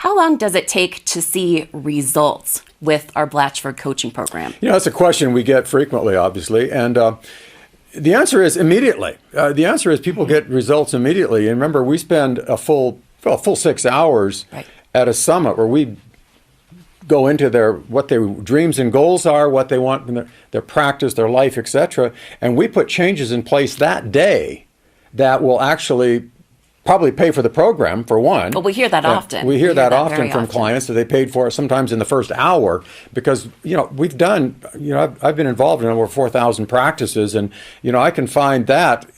How long does it take to see results with our Blackfoot coaching program? That's a question we get frequently, obviously, and the answer is immediately. The answer is people get results immediately. And remember, we spend a full 6 hours at a summit where we go into what their dreams and goals are, what they want in their practice, their life, etc. And we put changes in place that day that will actually probably pay for the program, for one. But we hear that often. We hear that often from clients that they paid for it sometimes in the first hour because, we've done, I've been involved in over 4,000 practices and, I can find that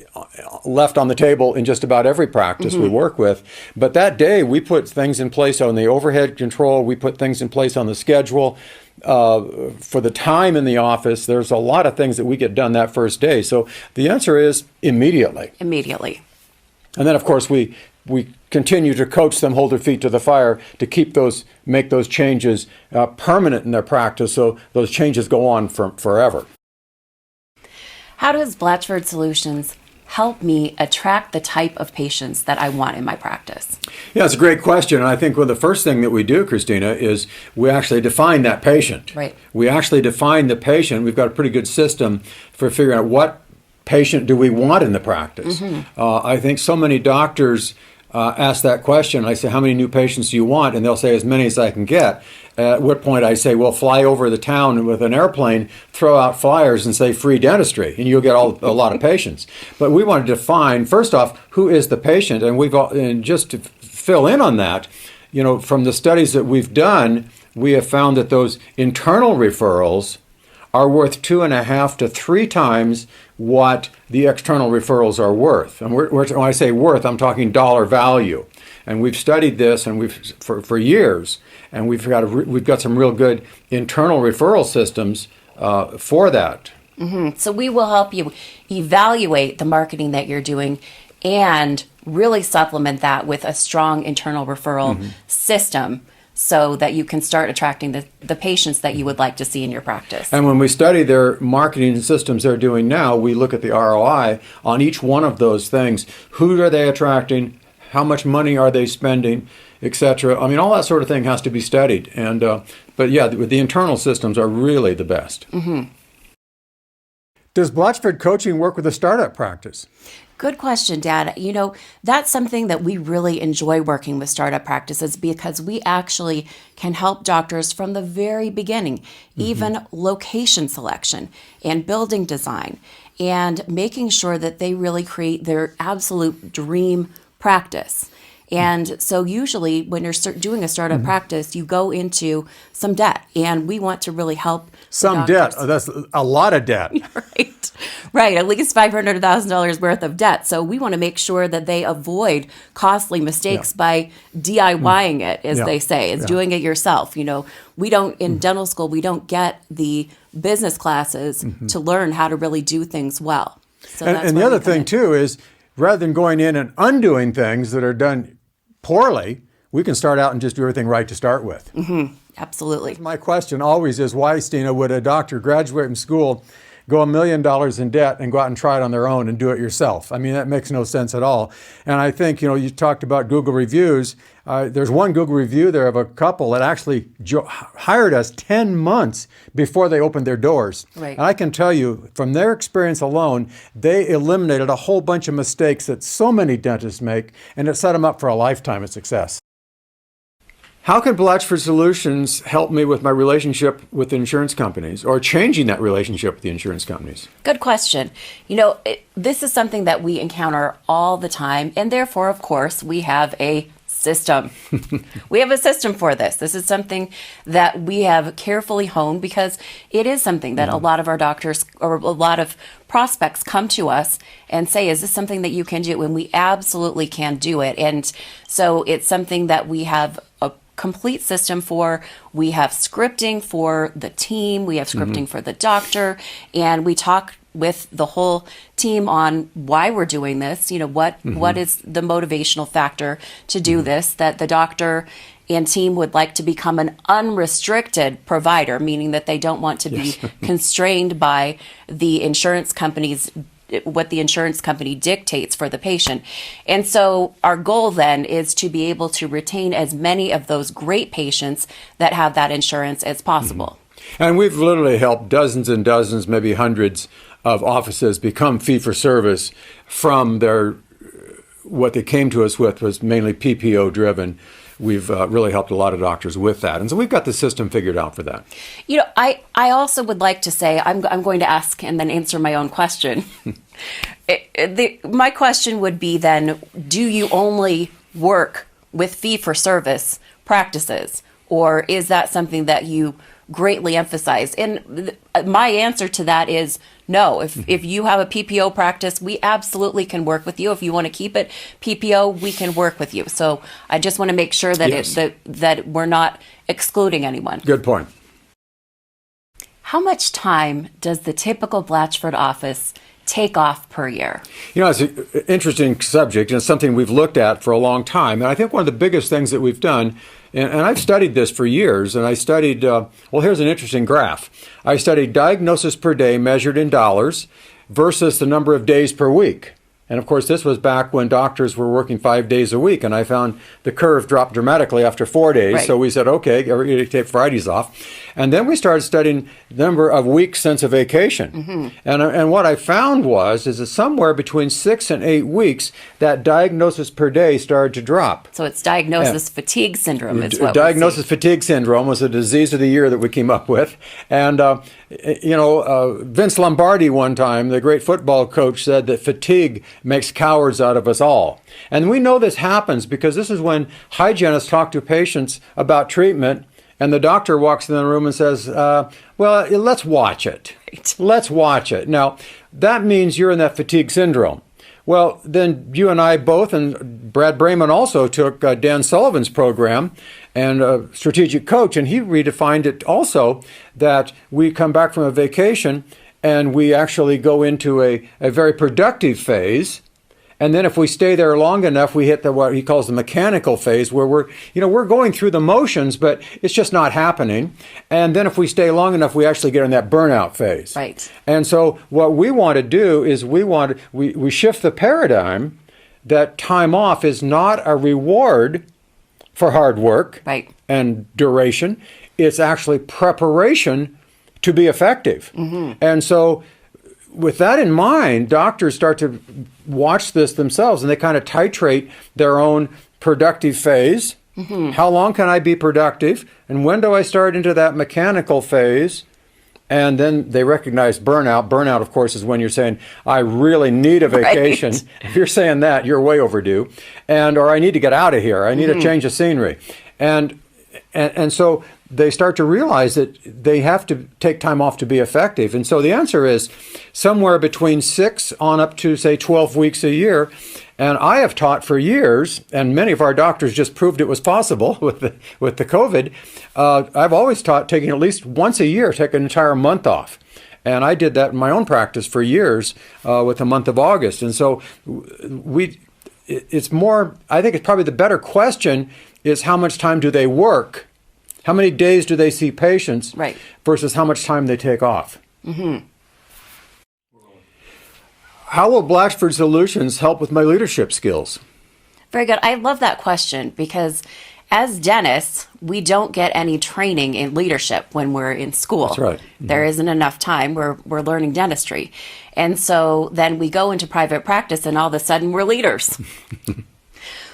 left on the table in just about every practice we work with. But that day we put things in place on the overhead control. We put things in place on the schedule. For the time in the office, there's a lot of things that we get done that first day. So the answer is immediately. Immediately. And then, of course, we continue to coach them, hold their feet to the fire to make those changes permanent in their practice so those changes go on forever. How does Blackfoot Solutions help me attract the type of patients that I want in my practice? Yeah, it's a great question. And I think the first thing that we do, Christina, is we actually define that patient. Right. We actually define the patient. We've got a pretty good system for figuring out what patient do we want in the practice. I think so many doctors ask that question. I say, how many new patients do you want? And they'll say, as many as I can get. At what point I say, well, fly over the town with an airplane, throw out flyers and say free dentistry, and you'll get a lot of patients. But we want to define, first off, who is the patient? And just to fill in on that, from the studies that we've done, we have found that those internal referrals are worth 2.5 to 3 times what the external referrals are worth. And when I say worth, I'm talking dollar value. And we've studied this, and for years, and we've got some real good internal referral systems for that. So we will help you evaluate the marketing that you're doing and really supplement that with a strong internal referral system, so that you can start attracting the patients that you would like to see in your practice. And when we study their marketing systems they're doing now, we look at the ROI on each one of those things. Who are they attracting? How much money are they spending, etc.? I mean, all that sort of thing has to be studied. And but yeah, the internal systems are really the best. Does Blackfoot coaching work with a startup practice? Good question, Dad. That's something that we really enjoy working with startup practices because we actually can help doctors from the very beginning, even location selection and building design, and making sure that they really create their absolute dream practice. And so usually when you're doing a startup practice, you go into some debt, and we want to really help some debt. Oh, that's a lot of debt. Right. At least $500,000 worth of debt. So we want to make sure that they avoid costly mistakes by DIYing it, as they say. It's doing it yourself. We don't, in dental school, we don't get the business classes to learn how to really do things well. So and the other thing, too, is rather than going in and undoing things that are done poorly, we can start out and just do everything right to start with. Absolutely. My question always is, why, Stina, would a doctor graduate from school, go $1 million in debt, and go out and try it on their own and do it yourself? I mean, that makes no sense at all. And I think, you talked about Google reviews. There's one Google review there of a couple that actually hired us 10 months before they opened their doors. Right. And I can tell you, from their experience alone, they eliminated a whole bunch of mistakes that so many dentists make, and it set them up for a lifetime of success. How can Blackfoot Solutions help me with my relationship with insurance companies, or changing that relationship with the insurance companies? Good question. This is something that we encounter all the time, and therefore, of course, we have a system. We have a system for this. This is something that we have carefully honed because it is something that a lot of our doctors or a lot of prospects come to us and say, is this something that you can do? And we absolutely can do it. And so it's something that we have a complete system for. We have scripting for the team, we have scripting for the doctor, and we talk with the whole team on why we're doing this. What is the motivational factor to do this, that the doctor and team would like to become an unrestricted provider, meaning that they don't want to be constrained by the insurance company's the insurance company dictates for the patient. And so our goal then is to be able to retain as many of those great patients that have that insurance as possible. And we've literally helped dozens and dozens, maybe hundreds of offices become fee-for-service from what they came to us with was mainly PPO driven. We've really helped a lot of doctors with that. And so we've got the system figured out for that. You know, I also would like to say, I'm going to ask and then answer my own question. My question would be then, do you only work with fee-for-service practices? Or is that something that you greatly emphasize? And my answer to that is no. If you have a PPO practice, we absolutely can work with you. If you want to keep it PPO, we can work with you. So I just want to make sure that Yes. that we're not excluding anyone. Good point. How much time does the typical Blatchford office take off per year? You know, it's an interesting subject, and it's something we've looked at for a long time. And I think one of the biggest things that we've done, and I've studied this for years, and I studied, well, here's an interesting graph. I studied diagnosis per day measured in dollars versus the number of days per week. And of course, this was back when doctors were working 5 days a week, and I found the curve dropped dramatically after 4 days. Right. So we said, okay, we're going to take Fridays off. And then we started studying the number of weeks since a vacation. And what I found is that somewhere between 6 and 8 weeks, that diagnosis per day started to drop. So it's diagnosis fatigue syndrome is what Diagnosis fatigue syndrome was a disease of the year that we came up with. And, Vince Lombardi one time, the great football coach, said that fatigue makes cowards out of us all. And we know this happens because this is when hygienists talk to patients about treatment, and the doctor walks in the room and says, well, let's watch it. Right. Let's watch it. Now, that means you're in that fatigue syndrome. Well, then you and I both, and Brad Brayman also took Dan Sullivan's program and a strategic coach, and he redefined it also that we come back from a vacation and we actually go into a very productive phase. And then if we stay there long enough, we hit what he calls the mechanical phase, where we're going through the motions, but it's just not happening. And then if we stay long enough, we actually get in that burnout phase. Right. And so what we want to do is we shift the paradigm that time off is not a reward for hard work Right. and duration. It's actually preparation to be effective. And so with that in mind, doctors start to watch this themselves, and they kind of titrate their own productive phase. How long can I be productive? And when do I start into that mechanical phase? And then they recognize burnout. Burnout, of course, is when you're saying, I really need a vacation. Right. If you're saying that, you're way overdue. Or I need to get out of here. I need a change of scenery. And so they start to realize that they have to take time off to be effective. And so the answer is somewhere between 6 on up to, say, 12 weeks a year. And I have taught for years, and many of our doctors just proved it was possible with the COVID. I've always taught taking at least once a year, take an entire month off. And I did that in my own practice for years with the month of August. And so it's more, I think it's probably the better question is how much time do they work? How many days do they see patients? Right. Versus how much time they take off? How will Blackfoot Solutions help with my leadership skills? Very good. I love that question because as dentists, we don't get any training in leadership when we're in school. That's right. There isn't enough time. We're learning dentistry. And so then we go into private practice and all of a sudden we're leaders.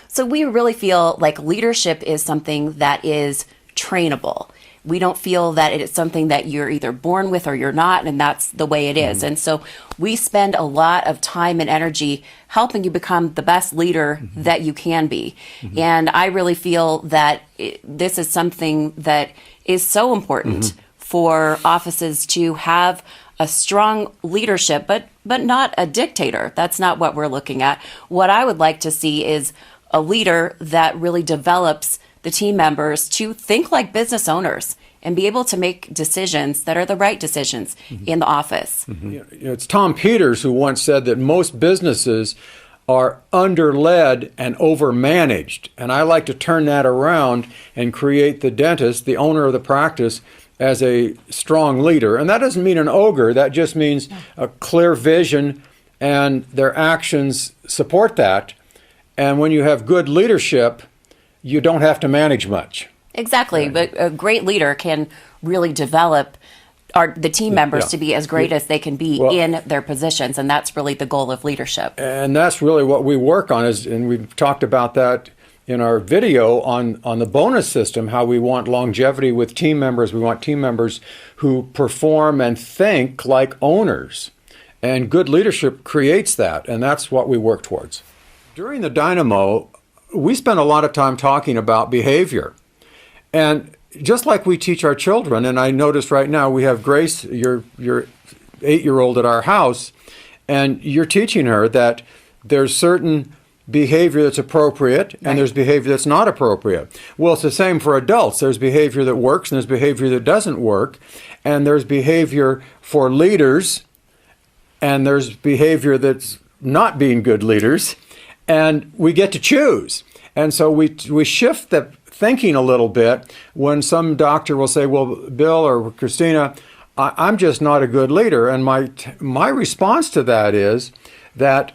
So we really feel like leadership is something that is trainable. We don't feel that it is something that you're either born with or you're not, and that's the way it is. And so we spend a lot of time and energy helping you become the best leader that you can be. And I really feel that this is something that is so important for offices to have a strong leadership, but not a dictator. That's not what we're looking at. What I would like to see is a leader that really develops the team members to think like business owners and be able to make decisions that are the right decisions in the office. It's Tom Peters who once said that most businesses are under-led and over-managed. And I like to turn that around and create the dentist, the owner of the practice, as a strong leader. And that doesn't mean an ogre. That just means a clear vision, and their actions support that. And when you have good leadership, you don't have to manage much. Exactly. But a great leader can really develop the team members to be as great as they can be in their positions. And that's really the goal of leadership. And that's really what we work on, and we've talked about that in our video on the bonus system, how we want longevity with team members. We want team members who perform and think like owners. And good leadership creates that, and that's what we work towards. During the Dynamo, we spend a lot of time talking about behavior. And just like we teach our children, and I notice right now we have Grace, your 8-year-old at our house, and you're teaching her that there's certain behavior that's appropriate and there's behavior that's not appropriate. Well, it's the same for adults. There's behavior that works and there's behavior that doesn't work. And there's behavior for leaders and there's behavior that's not being good leaders. And we get to choose. And so we shift the thinking a little bit when some doctor will say, well, Bill or Christina, I'm just not a good leader. And my response to that is that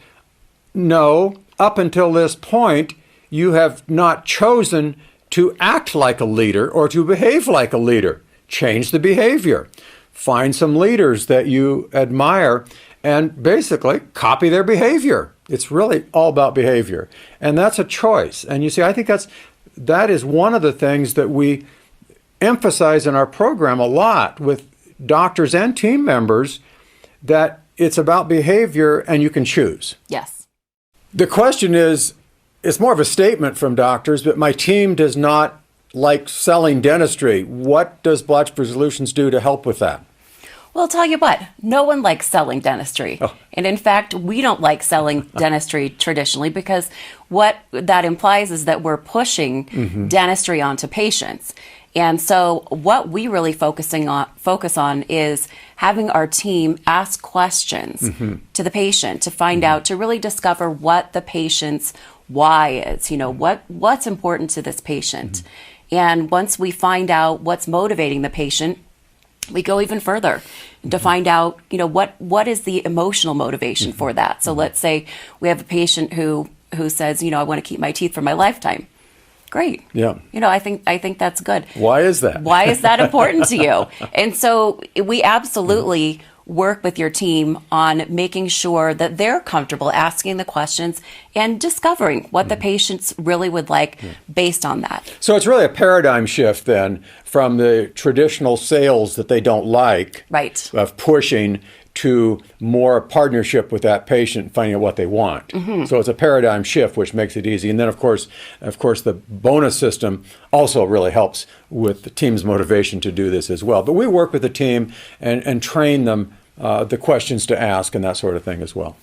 no, up until this point, you have not chosen to act like a leader or to behave like a leader. Change the behavior. Find some leaders that you admire and basically copy their behavior. It's really all about behavior. And that's a choice. And you see, I think that is one of the things that we emphasize in our program a lot with doctors and team members, that it's about behavior and you can choose. Yes. The question is, it's more of a statement from doctors, but my team does not like selling dentistry. What does Blackfoot Solutions do to help with that? Well, I'll tell you what, no one likes selling dentistry. Oh. And in fact, we don't like selling dentistry traditionally, because what that implies is that we're pushing dentistry onto patients. And so what we really focus on is having our team ask questions to the patient to find out, to really discover what the patient's why is, what's important to this patient. And once we find out what's motivating the patient, we go even further to find out, what is the emotional motivation for that. So let's say we have a patient who says, I want to keep my teeth for my lifetime. Great. Yeah. I think that's good. Why is that? Why is that important to you? And so we absolutely work with your team on making sure that they're comfortable asking the questions and discovering what the patients really would like based on that. So it's really a paradigm shift then from the traditional sales that they don't like, of pushing, to more partnership with that patient, finding out what they want. So it's a paradigm shift, which makes it easy. And then, of course, the bonus system also really helps with the team's motivation to do this as well. But we work with the team and train them the questions to ask and that sort of thing as well.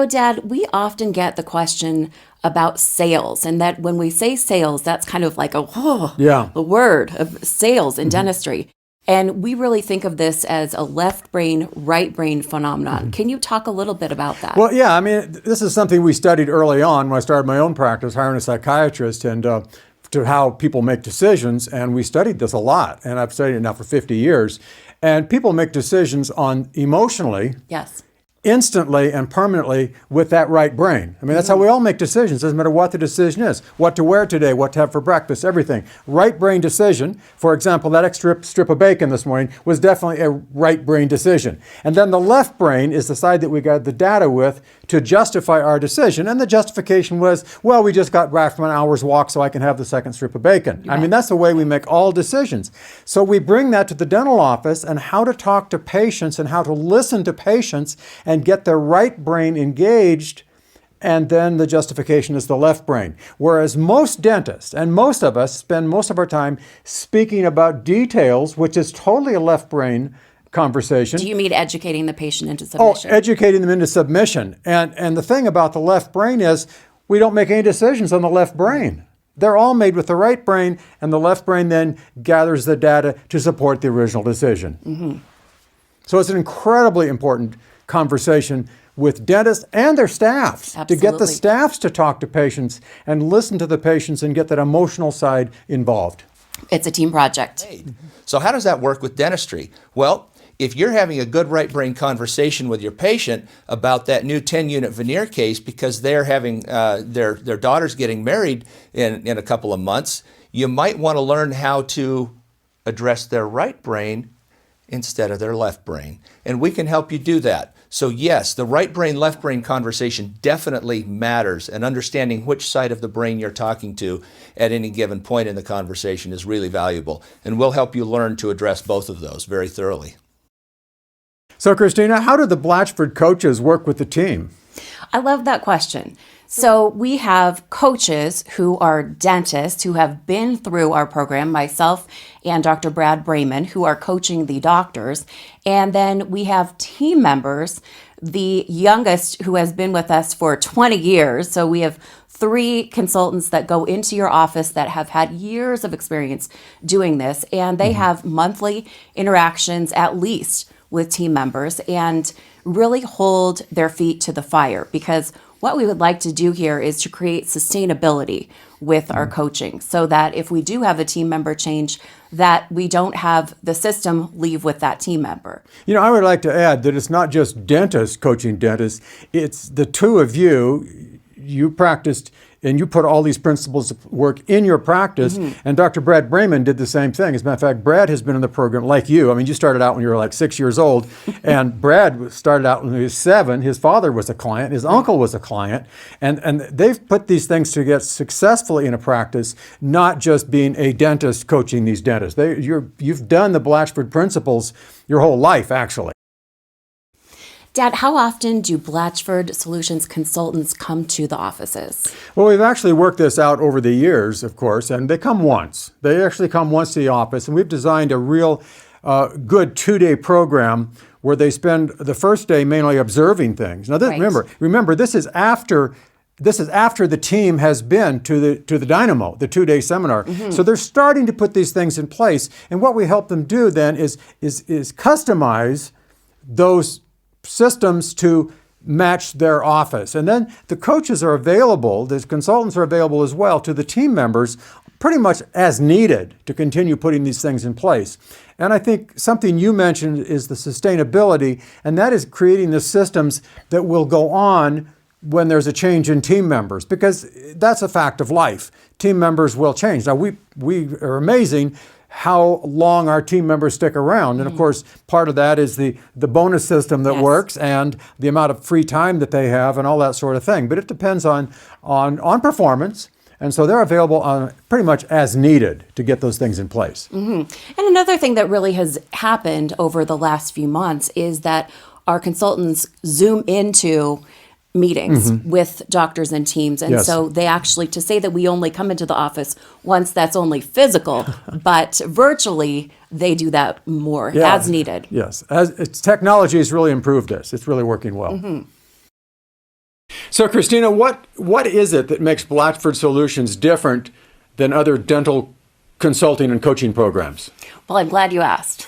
Dad, we often get the question about sales, and that when we say sales, that's kind of like the word of sales in dentistry. And we really think of this as a left brain, right brain phenomenon. Can you talk a little bit about that? Well, yeah, this is something we studied early on when I started my own practice, hiring a psychiatrist, and to how people make decisions. And we studied this a lot, and I've studied it now for 50 years. And people make decisions on emotionally. Yes. Instantly and permanently with that right brain. That's how we all make decisions. Doesn't matter what the decision is. What to wear today, what to have for breakfast, everything. Right brain decision. For example, that extra strip of bacon this morning was definitely a right brain decision. And then the left brain is the side that we got the data with to justify our decision. And the justification was, well, we just got back from an hour's walk so I can have the second strip of bacon. That's the way we make all decisions. So we bring that to the dental office, and how to talk to patients and how to listen to patients and get their right brain engaged, and then the justification is the left brain. Whereas most dentists and most of us spend most of our time speaking about details, which is totally a left brain conversation. Do you mean educating the patient into submission? Oh, educating them into submission. And the thing about the left brain is we don't make any decisions on the left brain. They're all made with the right brain, and the left brain then gathers the data to support the original decision. So it's an incredibly important conversation with dentists and their staffs. Absolutely. To get the staffs to talk to patients and listen to the patients and get that emotional side involved. It's a team project. So how does that work with dentistry? Well, if you're having a good right brain conversation with your patient about that new 10-unit veneer case because they're having their daughter's getting married in a couple of months, you might want to learn how to address their right brain instead of their left brain. And we can help you do that. So yes, the right brain, left brain conversation definitely matters, and understanding which side of the brain you're talking to at any given point in the conversation is really valuable. And we'll help you learn to address both of those very thoroughly. So Christina, how do the Blatchford coaches work with the team? I love that question. So we have coaches who are dentists who have been through our program, myself and Dr. Brad Brayman, who are coaching the doctors. And then we have team members, the youngest who has been with us for 20 years. So we have 3 consultants that go into your office that have had years of experience doing this. And they have monthly interactions at least with team members and really hold their feet to the fire, because what we would like to do here is to create sustainability with our coaching so that if we do have a team member change, that we don't have the system leave with that team member. You know, I would like to add that it's not just dentists coaching dentists, it's the two of you. You practiced and you put all these principles of work in your practice. And Dr. Brad Brayman did the same thing. As a matter of fact, Brad has been in the program like you. I mean, you started out when you were like 6 years old, and Brad started out when he was 7. His father was a client, his uncle was a client, and they've put these things to get successfully in a practice, not just being a dentist coaching these dentists. You've done the Blatchford principles your whole life, actually. Dad, how often do Blatchford Solutions consultants come to the offices? Well, we've actually worked this out over the years, of course, and they come once. They actually come once to the office, and we've designed a real good 2-day program where they spend the first day mainly observing things. Now, remember, this is after the team has been to the Dynamo, the 2-day seminar. So they're starting to put these things in place, and what we help them do then is customize those systems to match their office. And then the coaches are available, the consultants are available as well to the team members pretty much as needed to continue putting these things in place. And I think something you mentioned is the sustainability, and that is creating the systems that will go on when there's a change in team members, because that's a fact of life. Team members will change. Now, we are amazing how long our team members stick around. And of course, part of that is the bonus system that works and the amount of free time that they have and all that sort of thing. But it depends on performance. And so they're available on pretty much as needed to get those things in place. And another thing that really has happened over the last few months is that our consultants Zoom into meetings with doctors and teams. And so they actually, to say that we only come into the office once, that's only physical, but virtually they do that more as needed. Yes, technology has really improved this. It's really working well. So Christina, what is it that makes Blackfoot Solutions different than other dental consulting and coaching programs? Well, I'm glad you asked.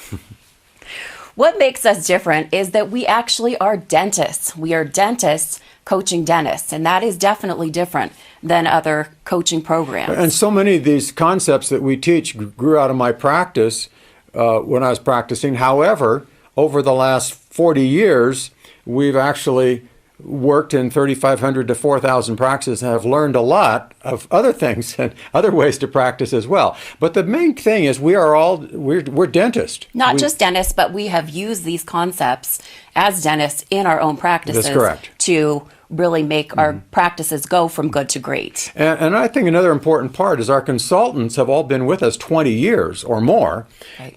What makes us different is that we actually are dentists. We are dentists coaching dentists, and that is definitely different than other coaching programs. And so many of these concepts that we teach grew out of my practice when I was practicing. However, over the last 40 years, we've actually worked in 3,500 to 4,000 practices and have learned a lot of other things and other ways to practice as well. But the main thing is we're dentists. Not just dentists, but we have used these concepts as dentists in our own practices. That's correct. To really make our practices go from good to great. And I think another important part is our consultants have all been with us 20 years or more,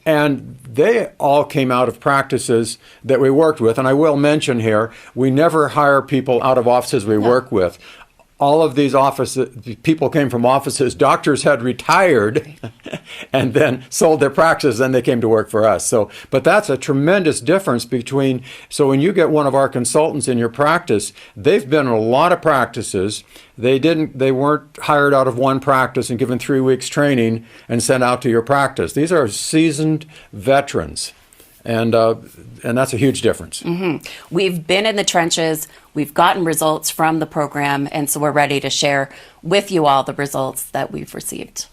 and they all came out of practices that we worked with. And I will mention here, we never hire people out of offices we work with. All of these people came from offices. Doctors had retired and then sold their practices, and they came to work for us. But that's a tremendous difference between, so when you get one of our consultants in your practice, they've been in a lot of practices. They weren't hired out of one practice and given 3 weeks training and sent out to your practice. These are seasoned veterans. And that's a huge difference. We've been in the trenches. We've gotten results from the program, and so we're ready to share with you all the results that we've received.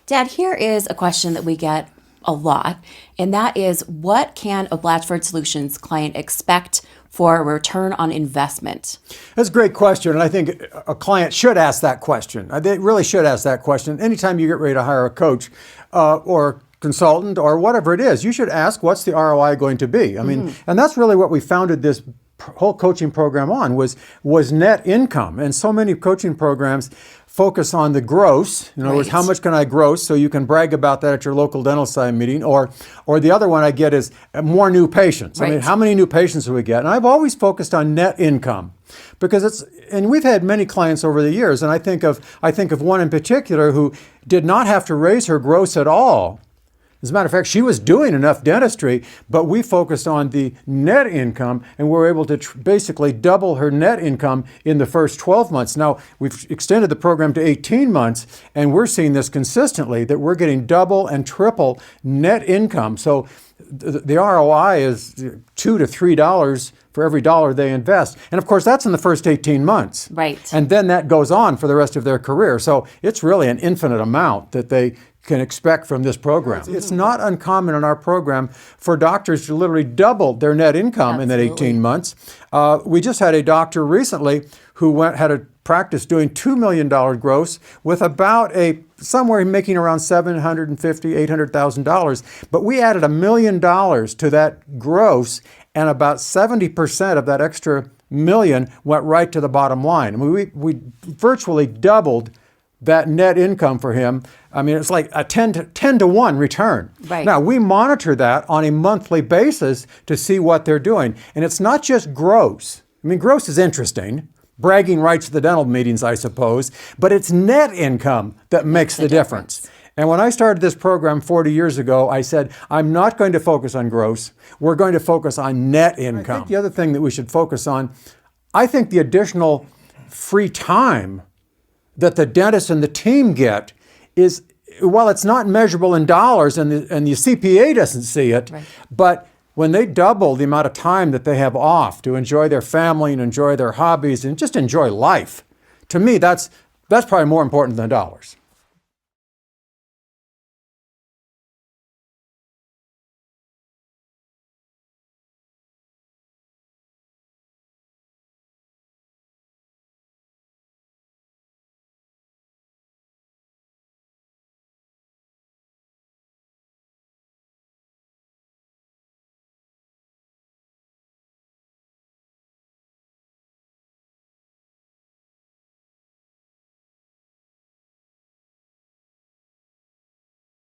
Dad, here is a question that we get a lot, and that is, what can a Blackfoot Solutions client expect for a return on investment? That's a great question, and I think a client should ask that question. They really should ask that question. Anytime you get ready to hire a coach or consultant or whatever it is, you should ask, what's the ROI going to be? I mean, and that's really what we founded this whole coaching program on, was net income. And so many coaching programs focus on the gross. In other words, how much can I gross, so you can brag about that at your local dental science meeting. Or the other one I get is more new patients. I mean, how many new patients do we get? And I've always focused on net income, because and we've had many clients over the years, and I think of one in particular who did not have to raise her gross at all. As a matter of fact, she was doing enough dentistry, but we focused on the net income, and we were able to basically double her net income in the first 12 months. Now, we've extended the program to 18 months, and we're seeing this consistently, that we're getting double and triple net income. So the ROI is $2 to $3 for every dollar they invest. And of course, that's in the first 18 months. Right. And then that goes on for the rest of their career. So it's really an infinite amount that they can expect from this program. It's not uncommon in our program for doctors to literally double their net income in that 18 months. We just had a doctor recently who had a practice doing $2 million gross with about somewhere making around $750,000, $800,000. But we added $1 million to that gross, and about 70% of that extra million went right to the bottom line. I mean, we virtually doubled that net income for him. I mean, it's like a 10 to 1 return. Right. Now, we monitor that on a monthly basis to see what they're doing. And it's not just gross. I mean, gross is interesting, bragging rights at the dental meetings, I suppose, but it's net income that makes the difference. And when I started this program 40 years ago, I said, I'm not going to focus on gross. We're going to focus on net income. I think the other thing that we should focus on, I think the additional free time that the dentist and the team get is, while it's not measurable in dollars and the CPA doesn't see it, but when they double the amount of time that they have off to enjoy their family and enjoy their hobbies and just enjoy life, to me, that's probably more important than dollars.